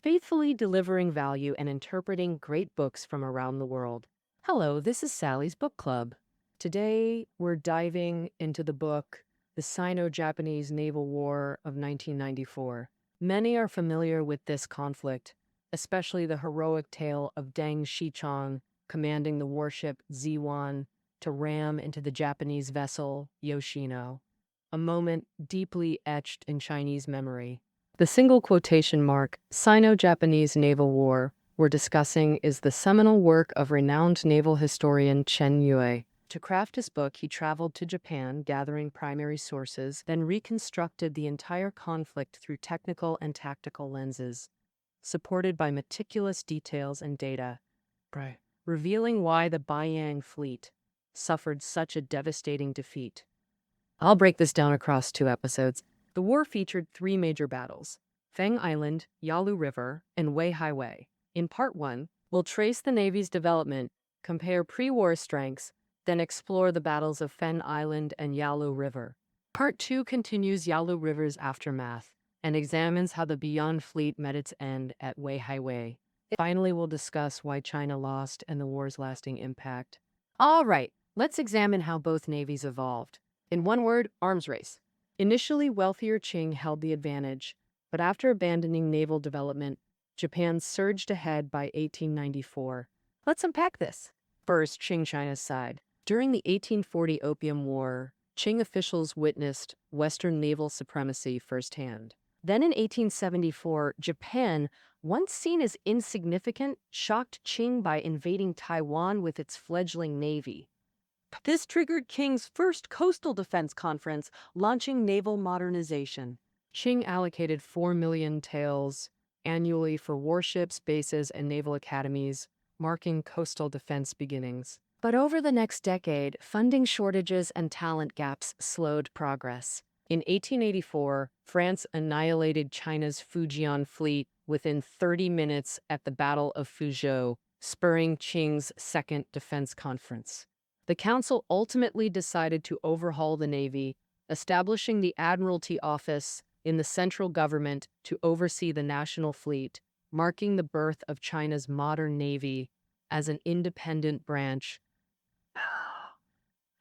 faithfully delivering value and interpreting great books from around the world. Hello, this is Sally's Book Club. Today, we're diving into the book, The Sino-Japanese Naval War of 1994. Many are familiar with this conflict, especially the heroic tale of Deng Xichang commanding the warship Ziwan to ram into the Japanese vessel Yoshino, a moment deeply etched in Chinese memory. The single quotation mark, Sino-Japanese Naval War, we're discussing is the seminal work of renowned naval historian Chen Yue. To craft his book, he traveled to Japan, gathering primary sources, then reconstructed the entire conflict through technical and tactical lenses, supported by meticulous details and data, revealing why the Beiyang fleet suffered such a devastating defeat. I'll break this down across 2 episodes. The war featured 3 major battles: Feng Island, Yalu River, and Wei Highway. In Part 1, we'll trace the Navy's development, compare pre-war strengths, then explore the battles of Feng Island and Yalu River. Part 2 continues Yalu River's aftermath and examines how the Beiyang fleet met its end at Wei Highway. Finally, we'll discuss why China lost and the war's lasting impact. All right, let's examine how both navies evolved. In one word, arms race. Initially, wealthier Qing held the advantage, but after abandoning naval development, Japan surged ahead by 1894. Let's unpack this. First, Qing China's side. During the 1840 Opium War, Qing officials witnessed Western naval supremacy firsthand. Then in 1874, Japan, once seen as insignificant, shocked Qing by invading Taiwan with its fledgling navy. This triggered Qing's first coastal defense conference, launching naval modernization. Qing allocated 4 million taels annually for warships, bases, and naval academies, marking coastal defense beginnings. But over the next decade, funding shortages and talent gaps slowed progress. In 1884, France annihilated China's Fujian fleet within 30 minutes at the Battle of Fuzhou, spurring Qing's Second Defense Conference. The council ultimately decided to overhaul the Navy, establishing the Admiralty Office in the central government to oversee the national fleet, marking the birth of China's modern Navy as an independent branch.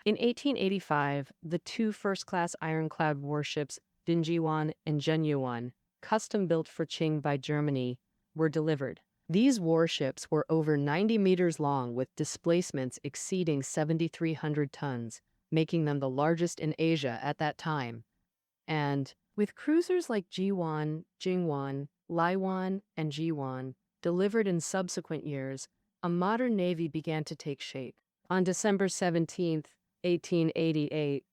In 1885, the 2 first-class ironclad warships, Dinjiwan and Zhenyuan, custom-built for Qing by Germany, were delivered. These warships were over 90 meters long with displacements exceeding 7,300 tons, making them the largest in Asia at that time. And with cruisers like Jiwan, Jingwan, Laiwan, and Jiwan delivered in subsequent years, a modern navy began to take shape. On December 17, 1888,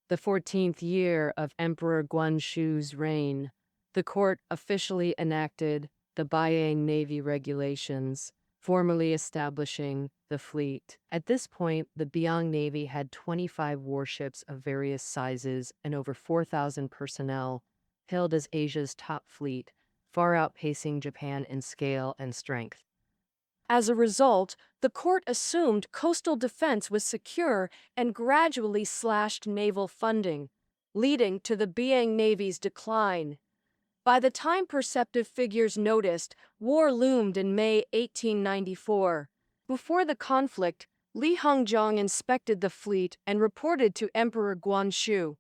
the 14th year of Emperor Guangxu's reign, the court officially enacted the Beiyang Navy Regulations, formally establishing the fleet. At this point, the Beiyang Navy had 25 warships of various sizes and over 4,000 personnel, hailed as Asia's top fleet, far outpacing Japan in scale and strength. As a result, the court assumed coastal defense was secure and gradually slashed naval funding, leading to the Beiyang Navy's decline. By the time perceptive figures noticed, war loomed in May 1894. Before the conflict, Li Hongzhang inspected the fleet and reported to Emperor Guangxu.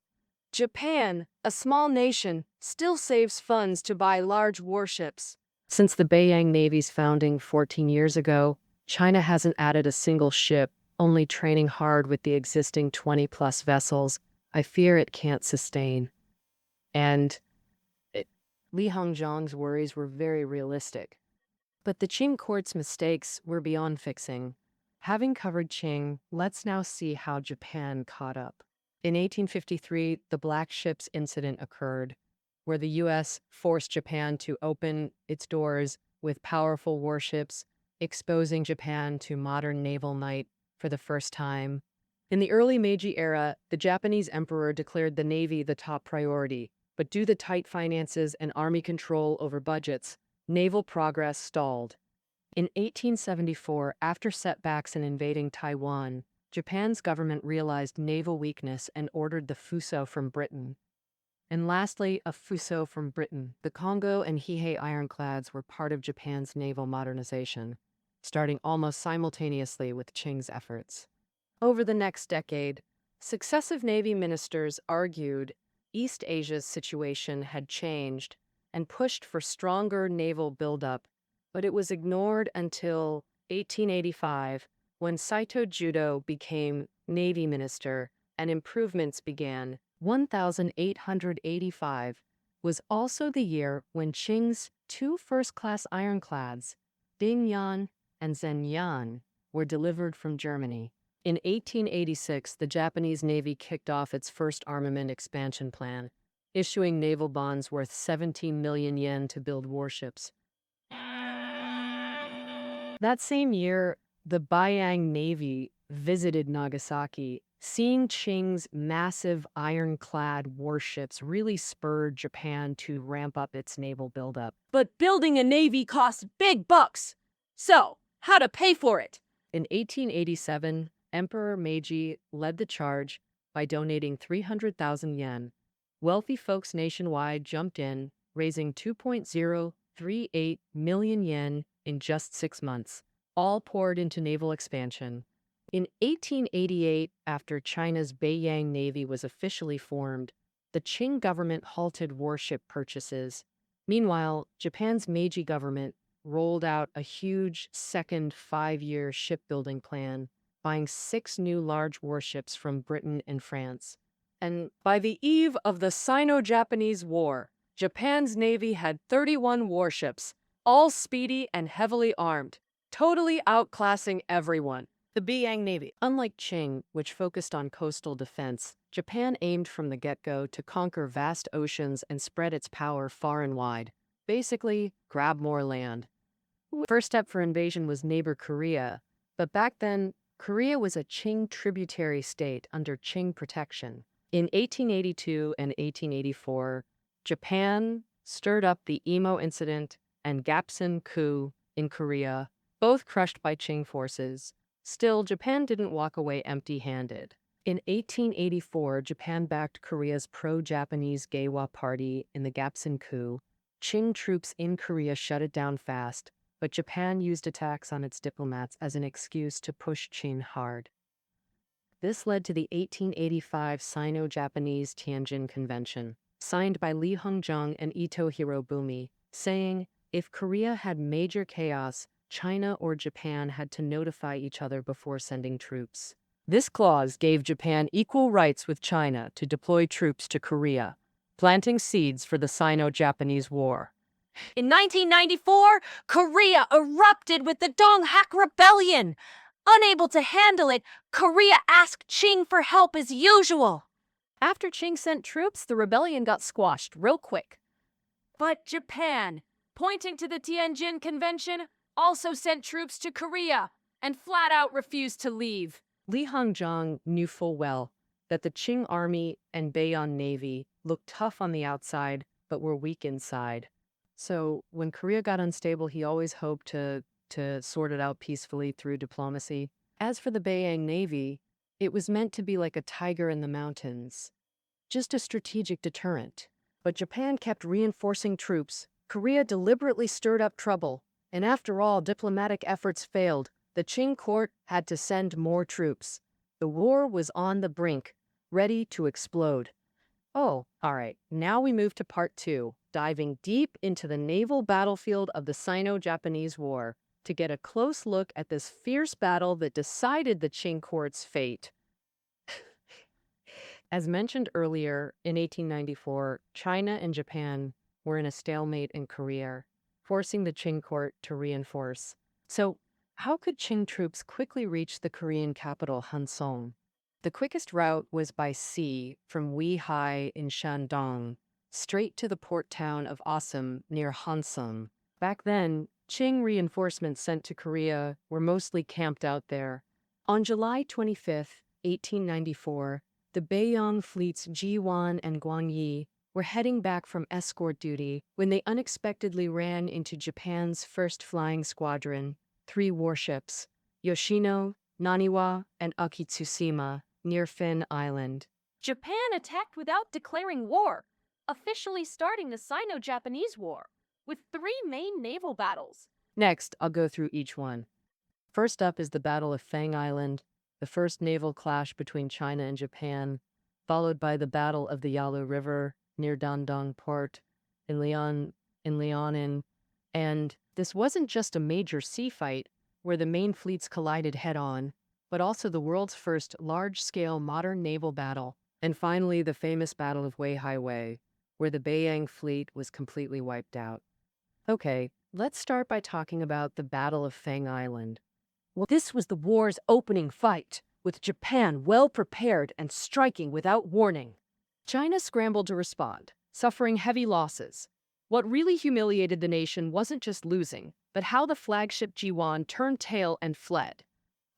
Japan, a small nation, still saves funds to buy large warships. Since the Beiyang Navy's founding 14 years ago, China hasn't added a single ship, only training hard with the existing 20-plus vessels. I fear it can't sustain. And Li Hongzhang's worries were very realistic. But the Qing court's mistakes were beyond fixing. Having covered Qing, let's now see how Japan caught up. In 1853, the Black Ships Incident occurred, where the U.S. forced Japan to open its doors with powerful warships, exposing Japan to modern naval might for the first time. In the early Meiji era, the Japanese emperor declared the Navy the top priority, but due to tight finances and army control over budgets, naval progress stalled. In 1874, after setbacks in invading Taiwan, Japan's government realized naval weakness and ordered the Fuso from Britain. And lastly, a Fuso from Britain. The Congo and Hihei ironclads were part of Japan's naval modernization, starting almost simultaneously with Qing's efforts. Over the next decade, successive Navy ministers argued East Asia's situation had changed and pushed for stronger naval buildup, but it was ignored until 1885, when Saito Judo became Navy minister and improvements began. 1885 was also the year when Qing's two first-class ironclads, Beiyang and Zhenyan, were delivered from Germany. In 1886, the Japanese Navy kicked off its first armament expansion plan, issuing naval bonds worth 17 million yen to build warships. That same year, the Beiyang Navy visited Nagasaki. Seeing Qing's massive ironclad warships really spurred Japan to ramp up its naval buildup. But building a navy costs big bucks. So, how to pay for it? In 1887, Emperor Meiji led the charge by donating 300,000 yen. Wealthy folks nationwide jumped in, raising 2.038 million yen in just 6 months, all poured into naval expansion. In 1888, after China's Beiyang Navy was officially formed, the Qing government halted warship purchases. Meanwhile, Japan's Meiji government rolled out a huge second 5-year shipbuilding plan, buying 6 new large warships from Britain and France. And by the eve of the Sino-Japanese War, Japan's Navy had 31 warships, all speedy and heavily armed, totally outclassing everyone. The Beiyang Navy. Unlike Qing, which focused on coastal defense, Japan aimed from the get-go to conquer vast oceans and spread its power far and wide. Basically, grab more land. First step for invasion was neighbor Korea, but back then, Korea was a Qing tributary state under Qing protection. In 1882 and 1884, Japan stirred up the Imo Incident and Gapsun coup in Korea, both crushed by Qing forces. Still, Japan didn't walk away empty-handed. In 1884, Japan backed Korea's pro-Japanese Geiwa Party in the Gapsun coup. Qing troops in Korea shut it down fast, but Japan used attacks on its diplomats as an excuse to push Qing hard. This led to the 1885 Sino-Japanese Tianjin Convention, signed by Li Hongzhang and Ito Hirobumi, saying, if Korea had major chaos, China or Japan had to notify each other before sending troops. This clause gave Japan equal rights with China to deploy troops to Korea, planting seeds for the Sino-Japanese War. In 1994, Korea erupted with the Donghak Rebellion. Unable to handle it, Korea asked Qing for help as usual. After Qing sent troops, the rebellion got squashed real quick. But Japan, pointing to the Tianjin Convention, also sent troops to Korea and flat out refused to leave. Li Hongzhang knew full well that the Qing army and Beiyang Navy looked tough on the outside but were weak inside. So when Korea got unstable, he always hoped to sort it out peacefully through diplomacy. As for the Beiyang Navy, it was meant to be like a tiger in the mountains, just a strategic deterrent. But Japan kept reinforcing troops. Korea deliberately stirred up trouble. And after all, diplomatic efforts failed. The Qing court had to send more troops. The war was on the brink, ready to explode. Oh, all right, now we move to part 2, diving deep into the naval battlefield of the Sino-Japanese War to get a close look at this fierce battle that decided the Qing court's fate. As mentioned earlier, in 1894, China and Japan were in a stalemate in Korea, forcing the Qing court to reinforce. So, how could Qing troops quickly reach the Korean capital, Hansong? The quickest route was by sea from Weihai in Shandong, straight to the port town of Assam near Hansong. Back then, Qing reinforcements sent to Korea were mostly camped out there. On July 25, 1894, the Beiyang fleets Jiwan and Guangyi were heading back from escort duty when they unexpectedly ran into Japan's first flying squadron, 3 warships, Yoshino, Naniwa, and Akitsushima, near Finn Island. Japan attacked without declaring war. officially starting the Sino-Japanese War, with 3 main naval battles. Next, I'll go through each one. First up is the Battle of Fang Island, the first naval clash between China and Japan, followed by the Battle of the Yalu River near Dandong Port in Liaoning. And this wasn't just a major sea fight where the main fleets collided head-on, but also the world's first large-scale modern naval battle. And finally, the famous Battle of Weihai, where the Beiyang fleet was completely wiped out. Okay, let's start by talking about the Battle of Fang Island. Well, this was the war's opening fight, with Japan well prepared and striking without warning. China scrambled to respond, suffering heavy losses. What really humiliated the nation wasn't just losing, but how the flagship Jiwan turned tail and fled.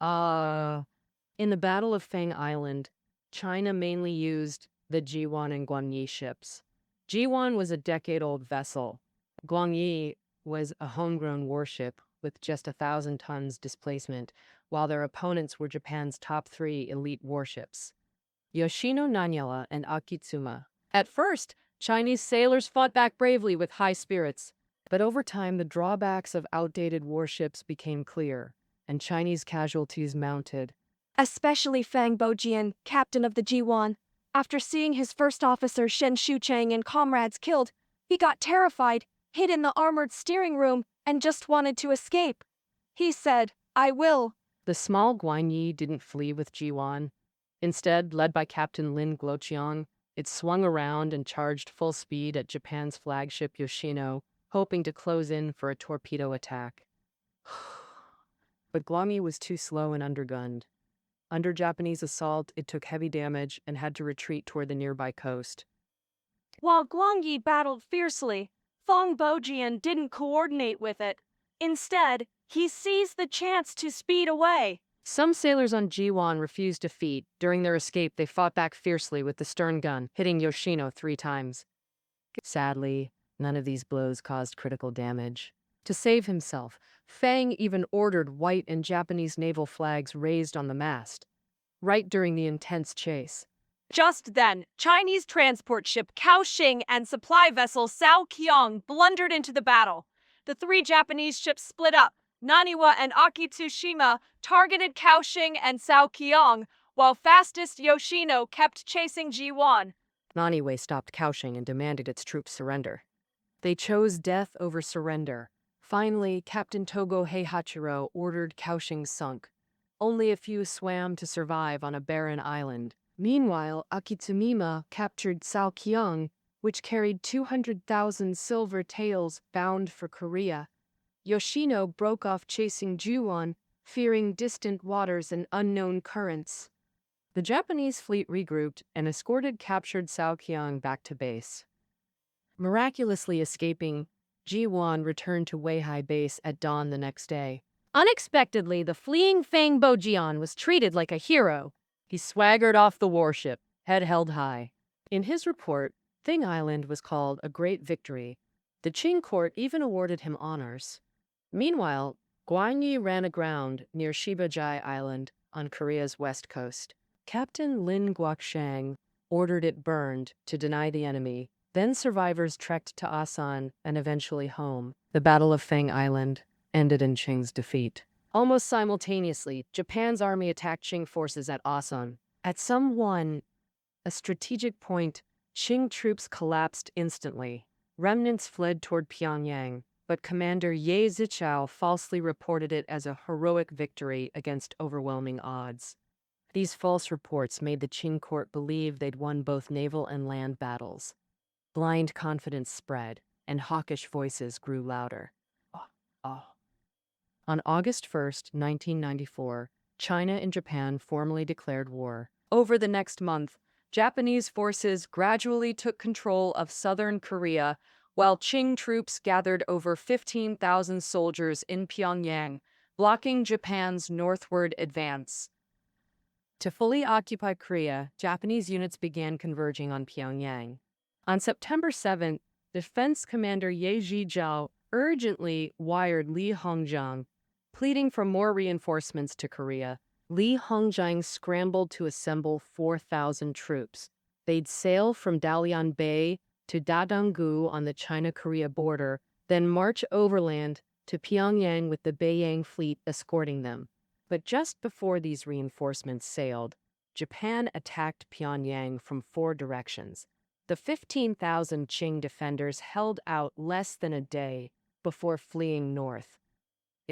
In the Battle of Fang Island, China mainly used the Jiwan and Guangyi ships. Jiwan was a decade-old vessel. Guangyi was a homegrown warship with just 1,000 tons displacement, while their opponents were Japan's top 3 elite warships, Yoshino, Naniwa, and Akitsuma. At first, Chinese sailors fought back bravely with high spirits, but over time the drawbacks of outdated warships became clear, and Chinese casualties mounted. Especially Fang Bojian, captain of the Jiwan. After seeing his first officer Shen Shuchang and comrades killed, he got terrified, hid in the armored steering room, and just wanted to escape. He said, "I will." The small Guanyi didn't flee with Jiwan. Instead, led by Captain Lin Guoqiang, it swung around and charged full speed at Japan's flagship Yoshino, hoping to close in for a torpedo attack. But Guangyi was too slow and undergunned. Under Japanese assault, it took heavy damage and had to retreat toward the nearby coast. While Guangyi battled fiercely, Fang Bojian didn't coordinate with it. Instead, he seized the chance to speed away. Some sailors on Jiwan refused defeat. During their escape, they fought back fiercely with the stern gun, hitting Yoshino 3 times. Sadly, none of these blows caused critical damage. To save himself, Fang even ordered white and Japanese naval flags raised on the mast, right during the intense chase. Just then, Chinese transport ship Kaohsiung and supply vessel Sao Qiang blundered into the battle. The 3 Japanese ships split up. Naniwa and Akitsushima targeted Kaohsiung and Sao Qiang, while fastest Yoshino kept chasing Jiwan. Naniwa stopped Kaohsiung and demanded its troops surrender. They chose death over surrender. Finally, Captain Togo Heihachiro ordered Kaohsiung sunk. Only a few swam to survive on a barren island. Meanwhile, Akitsumima captured Sao Qiang, which carried 200,000 silver taels bound for Korea. Yoshino broke off chasing Jiwan, fearing distant waters and unknown currents. The Japanese fleet regrouped and escorted captured Sao Qiang back to base. Miraculously escaping, Jiwan returned to Weihai base at dawn the next day. Unexpectedly, the fleeing Fang Bojian was treated like a hero. He swaggered off the warship, head held high. In his report, Fang Island was called a great victory. The Qing court even awarded him honors. Meanwhile, Guanyi ran aground near Shibajai Island on Korea's west coast. Captain Lin Guoqiang ordered it burned to deny the enemy. Then survivors trekked to Asan and eventually home. The Battle of Fang Island ended in Qing's defeat. Almost simultaneously, Japan's army attacked Qing forces at Asan. At a strategic point, Qing troops collapsed instantly. Remnants fled toward Pyongyang, but Commander Ye Zichao falsely reported it as a heroic victory against overwhelming odds. These false reports made the Qing court believe they'd won both naval and land battles. Blind confidence spread, and hawkish voices grew louder. On August 1st, 1994, China and Japan formally declared war. Over the next month, Japanese forces gradually took control of southern Korea, while Qing troops gathered over 15,000 soldiers in Pyongyang, blocking Japan's northward advance. To fully occupy Korea, Japanese units began converging on Pyongyang. On September 7th, Defense Commander Ye Zhijiao urgently wired Li Hongjiang, pleading for more reinforcements to Korea. Li Hongjiang scrambled to assemble 4,000 troops. They'd sail from Dalian Bay to Dadong-gu on the China-Korea border, then march overland to Pyongyang with the Beiyang fleet escorting them. But just before these reinforcements sailed, Japan attacked Pyongyang from 4 directions. The 15,000 Qing defenders held out less than a day before fleeing north.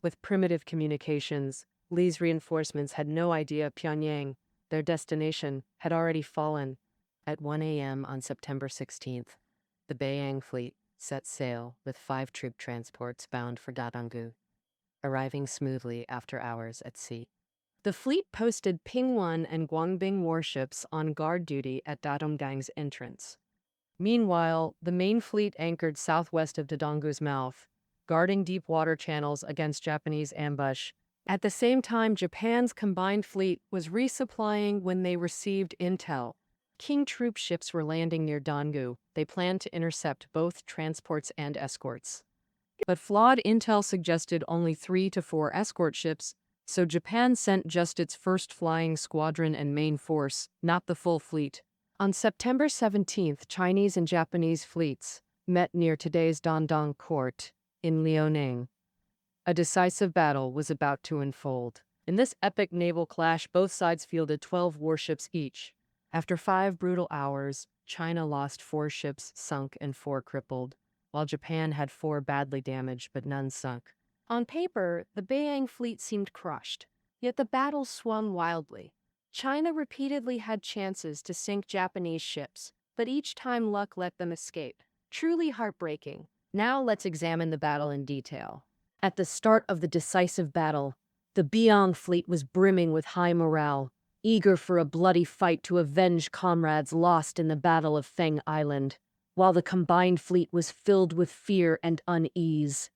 With primitive communications, Lee's reinforcements had no idea Pyongyang, their destination, had already fallen. At 1 a.m. on September 16th, the Beiyang fleet set sail with 5 troop transports bound for Dadong-gu, arriving smoothly after hours at sea. The fleet posted Pingwon and Guangbing warships on guard duty at Dadong-gang's entrance. Meanwhile, the main fleet anchored southwest of Dadong-gu's mouth, guarding deep water channels against Japanese ambush. At the same time, Japan's combined fleet was resupplying when they received intel. Qing troop ships were landing near Donggu. They planned to intercept both transports and escorts. But flawed intel suggested only 3 to 4 escort ships, so Japan sent just its first flying squadron and main force, not the full fleet. On September 17th, Chinese and Japanese fleets met near today's Dandong Court in Liaoning. A decisive battle was about to unfold. In this epic naval clash, both sides fielded 12 warships each. After 5 brutal hours, China lost 4 ships sunk and 4 crippled, while Japan had 4 badly damaged but none sunk. On paper, the Beiyang fleet seemed crushed, yet the battle swung wildly. China repeatedly had chances to sink Japanese ships, but each time luck let them escape. Truly heartbreaking. Now let's examine the battle in detail. At the start of the decisive battle, the Beiyang fleet was brimming with high morale, eager for a bloody fight to avenge comrades lost in the Battle of Feng Island, while the combined fleet was filled with fear and unease.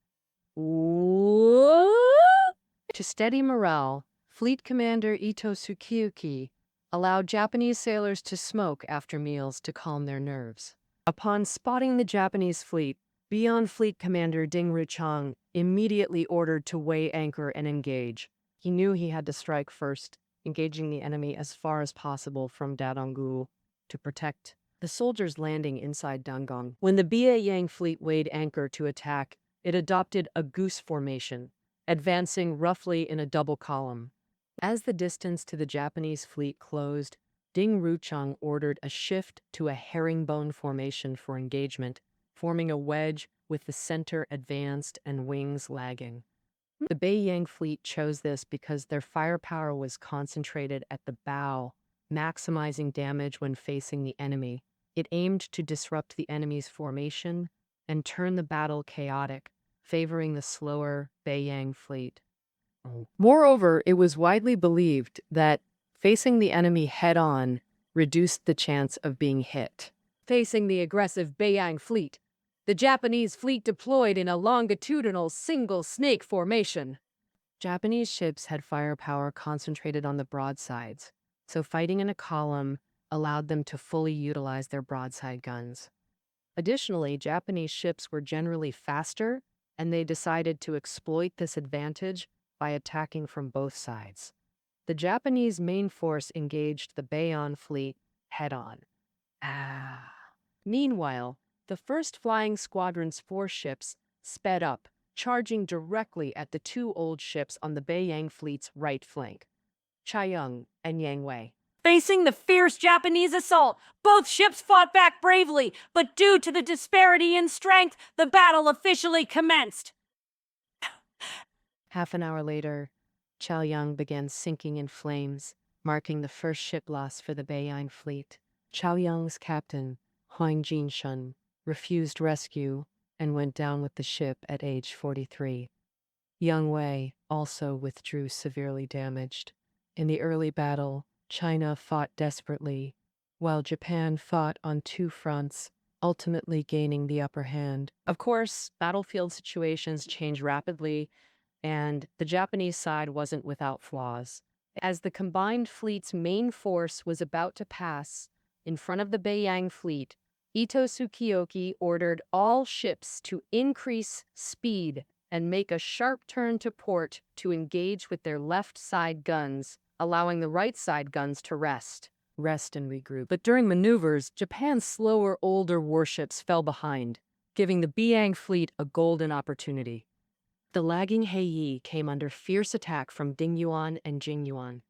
To steady morale, Fleet Commander Ito Tsukiyuki allowed Japanese sailors to smoke after meals to calm their nerves. Upon spotting the Japanese fleet, Beiyang Fleet Commander Ding Ruchang immediately ordered to weigh anchor and engage. He knew he had to strike first, engaging the enemy as far as possible from Dadong-gu to protect the soldiers landing inside Dangong. When the Beiyang fleet weighed anchor to attack, it adopted a goose formation, advancing roughly in a double column. As the distance to the Japanese fleet closed, Ding Ruchang ordered a shift to a herringbone formation for engagement, forming a wedge with the center advanced and wings lagging. The Beiyang fleet chose this because their firepower was concentrated at the bow, maximizing damage when facing the enemy. It aimed to disrupt the enemy's formation and turn the battle chaotic, favoring the slower Beiyang fleet. Moreover, it was widely believed that facing the enemy head-on reduced the chance of being hit. Facing the aggressive Beiyang fleet, the Japanese fleet deployed in a longitudinal single snake formation. Japanese ships had firepower concentrated on the broadsides, so fighting in a column allowed them to fully utilize their broadside guns. Additionally, Japanese ships were generally faster, and they decided to exploit this advantage by attacking from both sides. The Japanese main force engaged the Beiyang fleet head-on. Meanwhile, the first flying squadron's 4 ships sped up, charging directly at the 2 old ships on the Beiyang fleet's right flank, Chaiyang and Yangwei. Facing the fierce Japanese assault, both ships fought back bravely, but due to the disparity in strength, the battle officially commenced. Half an hour later, Chaoyang began sinking in flames, marking the first ship loss for the Beiyang fleet. Chaoyang's captain, Huang Jinshun, refused rescue and went down with the ship at age 43. Yang Wei also withdrew severely damaged. In the early battle, China fought desperately, while Japan fought on 2 fronts, ultimately gaining the upper hand. Of course, battlefield situations change rapidly, and the Japanese side wasn't without flaws. As the combined fleet's main force was about to pass in front of the Beiyang fleet, Ito Tsukiyuki ordered all ships to increase speed and make a sharp turn to port to engage with their left side guns, allowing the right side guns to rest. rest and regroup. But during maneuvers, Japan's slower, older warships fell behind, giving the Beiyang fleet a golden opportunity. The lagging Heiyi came under fierce attack from Dingyuan and Jingyuan.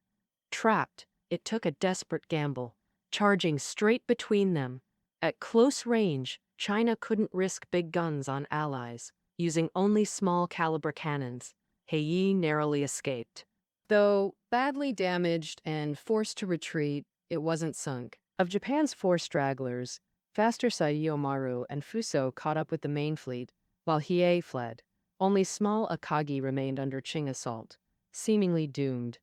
Trapped, it took a desperate gamble, charging straight between them. At close range, China couldn't risk big guns on allies, using only small-caliber cannons. Heiyi narrowly escaped. Though badly damaged and forced to retreat, it wasn't sunk. Of Japan's 4 stragglers, faster Saiyomaru and Fuso caught up with the main fleet, while Hiei fled. Only small Akagi remained under Qing assault, seemingly doomed.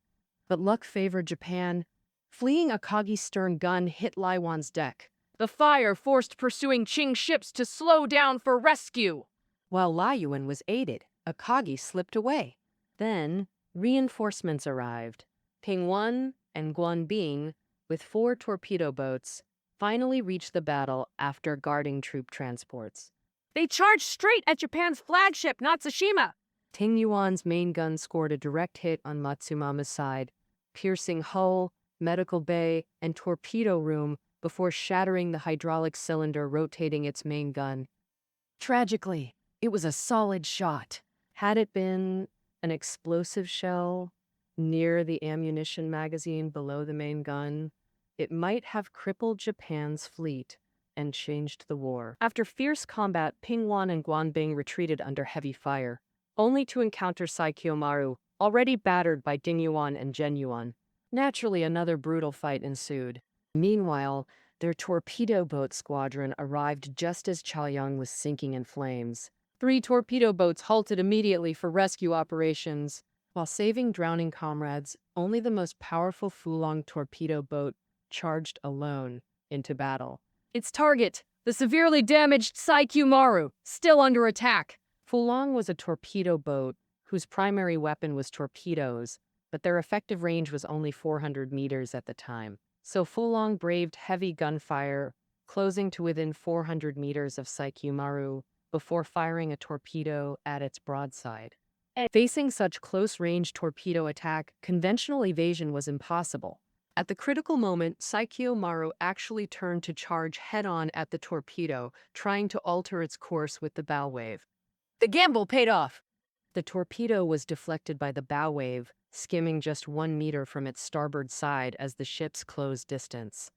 But luck favored Japan. Fleeing Akagi's stern gun hit Laiwan's deck. The fire forced pursuing Qing ships to slow down for rescue. While Laiyuan was aided, Akagi slipped away. Then, reinforcements arrived. Pingwan and Guanbing, with 4 torpedo boats, finally reached the battle after guarding troop transports. They charged straight at Japan's flagship, Natsushima. Tingyuan's main gun scored a direct hit on Matsumama's side, piercing hull, medical bay, and torpedo room before shattering the hydraulic cylinder rotating its main gun. Tragically, it was a solid shot. Had it been an explosive shell near the ammunition magazine below the main gun, it might have crippled Japan's fleet and changed the war. After fierce combat, Pingwan and Guanbing retreated under heavy fire, only to encounter Saikyomaru, already battered by Dingyuan and Genyuan. Naturally, another brutal fight ensued. Meanwhile, their torpedo boat squadron arrived just as Chaoyang was sinking in flames. 3 torpedo boats halted immediately for rescue operations. While saving drowning comrades, only the most powerful Fulong torpedo boat charged alone into battle. Its target, the severely damaged Saikyomaru, still under attack. Fulong was a torpedo boat whose primary weapon was torpedoes, but their effective range was only 400 meters at the time. So Fulong braved heavy gunfire, closing to within 400 meters of Saikyomaru before firing a torpedo at its broadside. Facing such close-range torpedo attack, conventional evasion was impossible. At the critical moment, Saikyomaru actually turned to charge head-on at the torpedo, trying to alter its course with the bow wave. The gamble paid off. The torpedo was deflected by the bow wave, skimming just 1 meter from its starboard side as the ship's closed distance.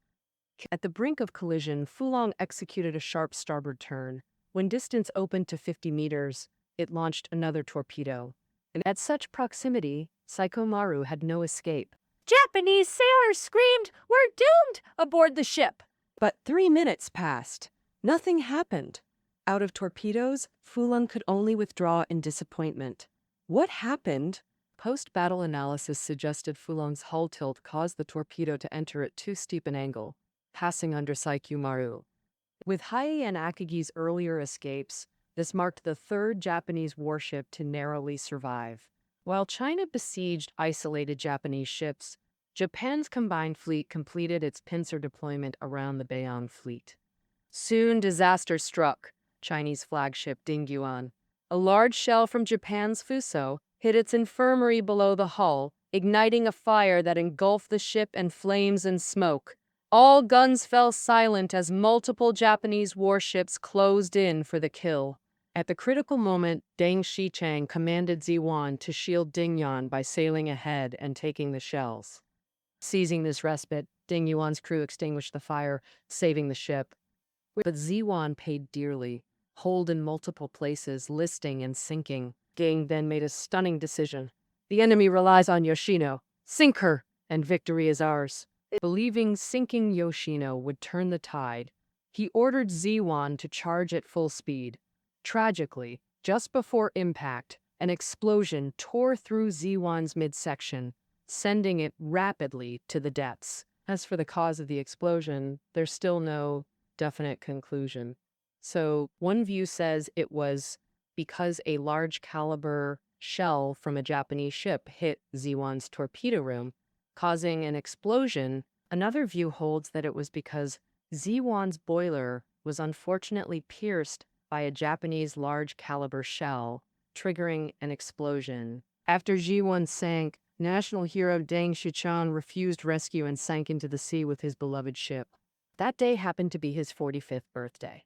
At the brink of collision, Fulong executed a sharp starboard turn. When distance opened to 50 meters, it launched another torpedo. And at such proximity, Saikyomaru had no escape. Japanese sailors screamed, "We're doomed!" aboard the ship. But 3 minutes passed. Nothing happened. Out of torpedoes, Fulong could only withdraw in disappointment. What happened? Post-battle analysis suggested Fulong's hull tilt caused the torpedo to enter at too steep an angle, passing under Saikyomaru. With Hiei and Akagi's earlier escapes, this marked the 3rd Japanese warship to narrowly survive. While China besieged isolated Japanese ships, Japan's combined fleet completed its pincer deployment around the Beiyang fleet. Soon disaster struck Chinese flagship Dingyuan. A large shell from Japan's Fuso hit its infirmary below the hull, igniting a fire that engulfed the ship in flames and smoke. All guns fell silent as multiple Japanese warships closed in for the kill. At the critical moment, Deng Shichang commanded Ziwan to shield Dingyuan by sailing ahead and taking the shells. Seizing this respite, Dingyuan's crew extinguished the fire, saving the ship. But Ziwan paid dearly, holed in multiple places, listing and sinking. Deng then made a stunning decision. The enemy relies on Yoshino. Sink her, and victory is ours. Believing sinking Yoshino would turn the tide, he ordered Ziwan to charge at full speed. Tragically, just before impact, an explosion tore through Ziwan's midsection, sending it rapidly to the depths. As for the cause of the explosion, there's still no definite conclusion. So one view says it was because a large caliber shell from a Japanese ship hit Ziwan's torpedo room, causing an explosion. Another view holds that it was because Ziwan's boiler was unfortunately pierced by a Japanese large caliber shell, triggering an explosion. After Ziwan sank, National hero Deng Xiaoshan refused rescue and sank into the sea with his beloved ship. That day happened to be his 45th birthday.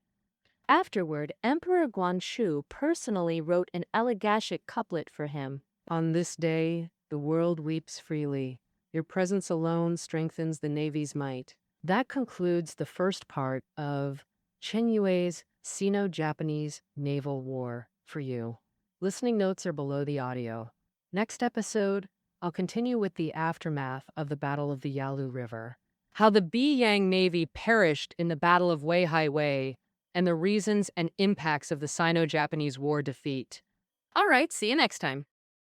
Afterward, Emperor Guangxu personally wrote an elegiac couplet for him. On this day, the world weeps freely. Your presence alone strengthens the Navy's might. That concludes the first part of Chen Yue's Sino-Japanese Naval War for you. Listening notes are below the audio. Next episode, I'll continue with the aftermath of the Battle of the Yalu River. How the Beiyang Navy perished in the Battle of Weihai Wei and the reasons and impacts of the Sino-Japanese War defeat. All right, see you next time.